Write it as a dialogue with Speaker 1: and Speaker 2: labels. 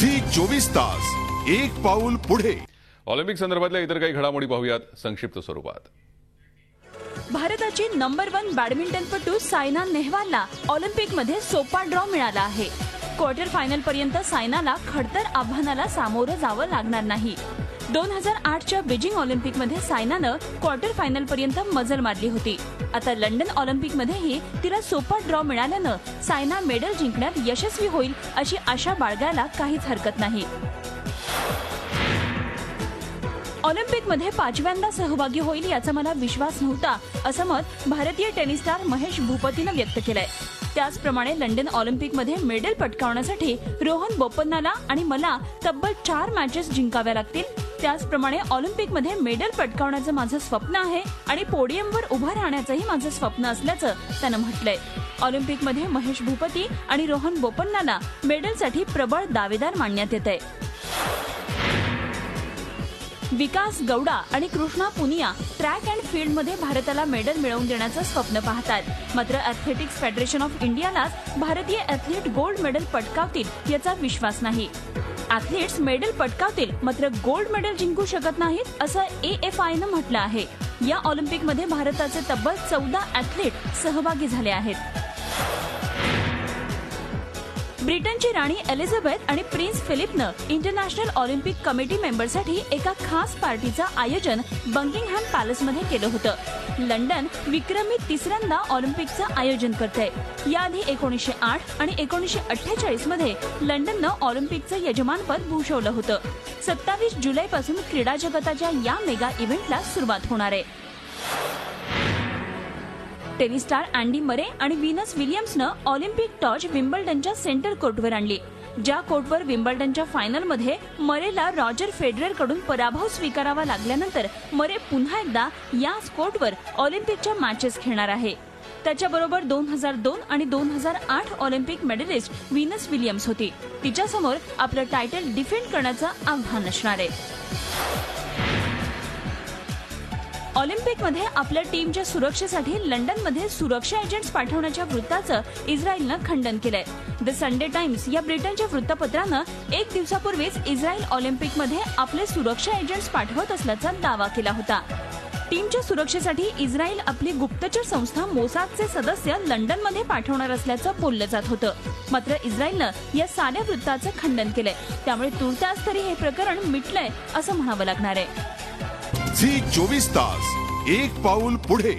Speaker 1: Zee 24 तास एक पाऊल पुढे।
Speaker 2: ऑलिम्पिक संदर्भातल्या इतर काही घडामोडी पाहूयात संक्षिप्त स्वरूपात।
Speaker 3: भारताची नंबर 1 बॅडमिंटनपटू सायना नेहवालला ऑलिम्पिकमध्ये सोपा ड्रॉ मिळाला आहे। क्वार्टर फायनल पर्यंत सायनाला खडतर आव्हानाला सामोरं जावं लागणार नाही। 2008च्या बीजिंग ऑलिम्पिकमध्ये सायनानं क्वार्टर फायनल पर्यंत मजल मारली होती। आता लंडन ऑलिम्पिकमध्येही तिला सोपा ड्रॉ मिळाल्यानं सायना मेडल जिंकण्यात यशस्वी होईल अशी आशा बाळगायला काहीच हरकत नाही। ऑलिम्पिकमध्ये 5व्यांदा सहभागी होईल याचा मला विश्वास नव्हता असं मत भारतीय टेनिस स्टार महेश भूपतीनं व्यक्त केलंय। त्याचप्रमाणे लंडन ऑलिम्पिकमध्ये मेडल पटकावण्यासाठी रोहन बोपन्नाला आणि मला तब्बल 4 मॅचेस जिंकाव्या लागतील। त्याचप्रमाणे ऑलिम्पिकमध्ये मेडल पटकावण्याचं माझं स्वप्न आहे आणि पोडियमवर उभं राहण्याचंही माझं स्वप्न असल्याचं त्यानं म्हटलंय। ऑलिम्पिकमध्ये महेश भूपती आणि रोहन बोपन्नाला मेडलसाठी प्रबळ दावेदार मानण्यात येतंय। विकास गौडा आणि कृष्णा पुनिया ट्रॅक अँड फील्डमध्ये भारताला मेडल मिळवून देण्याचं स्वप्न पाहतात। मात्र ॲथलेटिक्स फेडरेशन ऑफ इंडियालाच भारतीय ॲथलीट गोल्ड मेडल पटकावतील याचा विश्वास नाही। ॲथलीट्स मेडल पटकावतील मात्र गोल्ड मेडल जिंकू शकत नाहीत असं AFIनं म्हटलं आहे। या ऑलिम्पिकमध्ये भारताचे तब्बल 14 ॲथलीट सहभागी झाले आहेत। ब्रिटनची राणी एलिझाबेथ आणि प्रिन्स फिलिपनं इंटरनॅशनल ऑलिम्पिक कमिटी मेंबरसाठी एका खास पार्टीचं आयोजन बकिंगहॅम पॅलेसमध्ये केलं होतं। लंडन विक्रमी 3ऱ्यांदा ऑलिम्पिकचं आयोजन करतंय। याआधी 1908 आणि 1948 मध्ये लंडननं ऑलिम्पिकचं यजमानपद भूषवलं होतं। 27 जुलैपासून क्रीडा जगताच्या या मेगा इव्हेंटला सुरुवात होणार आहे। टेनिस स्टार अँडी मरे आणि व्हीनस विलियम्सनं ऑलिम्पिक टॉर्च विम्बल्डनच्या सेंटर कोर्टवर आणली। ज्या कोर्टवर विम्बल्डनच्या फायनलमध्ये मरेला रॉजर फेडररकडून पराभव स्वीकारावा लागल्यानंतर मरे पुन्हा एकदा याच कोर्टवर ऑलिम्पिकच्या मॅचेस खेळणार आहे। त्याच्याबरोबर 2002 आणि 2008 ऑलिम्पिक मेडलिस्ट व्हीनस विलियम्स होती। तिच्यासमोर आपलं टायटल डिफेंड करण्याचं आव्हान असणार आहे। ऑलिम्पिकमध्ये आपल्या टीमच्या सुरक्षेसाठी लंडनमध्ये सुरक्षा एजंट्स पाठवण्याच्या वृत्ताचं इस्रायलनं खंडन केलंय। द संडे टाइम्स या ब्रिटनच्या वृत्तपत्रानं 1 दिवसापूर्वीच इस्रायल ऑलिम्पिकमध्ये आपले सुरक्षा एजंट्स पाठवत असल्याचा दावा केला होता। टीमच्या सुरक्षेसाठी इस्रायल आपली गुप्तचर संस्था मोसादचे सदस्य लंडनमध्ये पाठवणार असल्याचं बोललं जात होतं। मात्र इस्रायलनं या साऱ्या वृत्ताचं खंडन केलंय। त्यामुळे तुर्तास तरी हे प्रकरण मिटलंय असं म्हणावं लागणार आहे।
Speaker 1: झी 24 तास एक पाऊल पुढे।